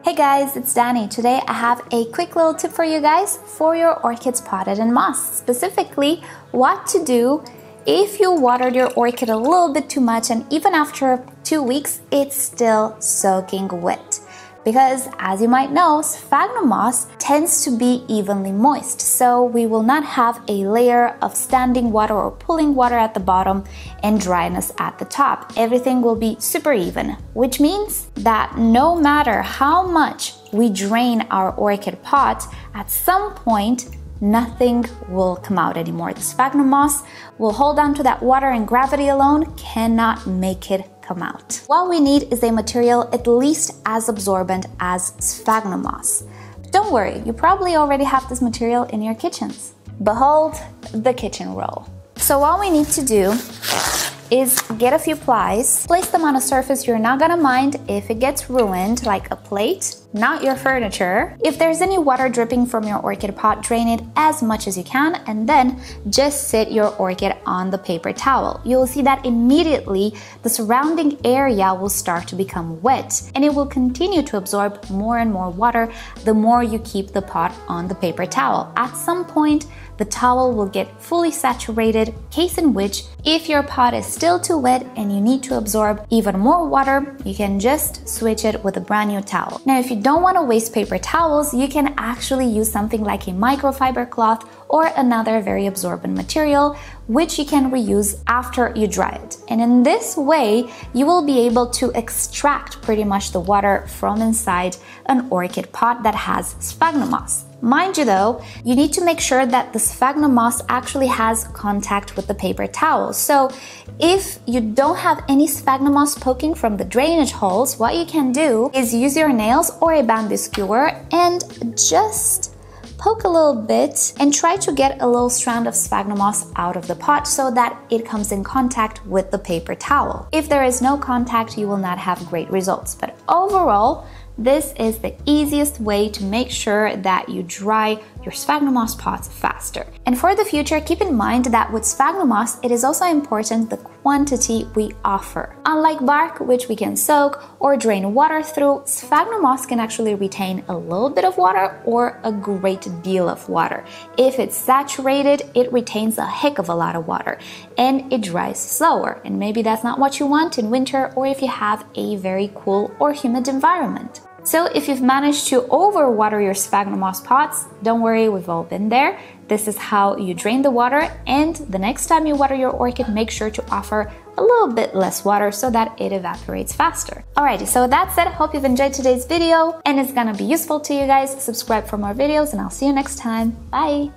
Hey guys, it's Danny. Today I have a quick little tip for you guys for your orchids potted in moss. Specifically, what to do if you watered your orchid a little bit too much and even after 2 weeks, it's still soaking wet. Because as you might know, sphagnum moss tends to be evenly moist, so we will not have a layer of standing water or pooling water at the bottom and dryness at the top. Everything will be super even, which means that no matter how much we drain our orchid pot, at some point nothing will come out anymore. The sphagnum moss will hold on to that water and gravity alone cannot make it come out. What we need is a material at least as absorbent as sphagnum moss. But don't worry, you probably already have this material in your kitchens. Behold the kitchen roll. So what we need to do is get a few plies, place them on a surface you're not gonna mind if it gets ruined, like a plate, not your furniture. If there's any water dripping from your orchid pot, drain it as much as you can and then just sit your orchid on the paper towel. You will see that immediately the surrounding area will start to become wet and it will continue to absorb more and more water the more you keep the pot on the paper towel. At some point, the towel will get fully saturated, case in which if your pot is still too wet and you need to absorb even more water, you can just switch it with a brand new towel. Now, if you don't want to waste paper towels, you can actually use something like a microfiber cloth or another very absorbent material, which you can reuse after you dry it. And in this way, you will be able to extract pretty much the water from inside an orchid pot that has sphagnum moss. Mind you though, you need to make sure that the sphagnum moss actually has contact with the paper towel. So if you don't have any sphagnum moss poking from the drainage holes, what you can do is use your nails or a bamboo skewer and just poke a little bit and try to get a little strand of sphagnum moss out of the pot so that it comes in contact with the paper towel. If there is no contact, you will not have great results. But overall, this is the easiest way to make sure that you dry your sphagnum moss pots faster. And for the future, keep in mind that with sphagnum moss, it is also important the quantity we offer. Unlike bark, which we can soak or drain water through, sphagnum moss can actually retain a little bit of water or a great deal of water. If it's saturated, it retains a heck of a lot of water and it dries slower. And maybe that's not what you want in winter or if you have a very cool or humid environment. So if you've managed to overwater your sphagnum moss pots, don't worry, we've all been there. This is how you drain the water, and the next time you water your orchid, make sure to offer a little bit less water so that it evaporates faster. Alrighty, so with that said, hope you've enjoyed today's video and it's gonna be useful to you guys. Subscribe for more videos and I'll see you next time. Bye!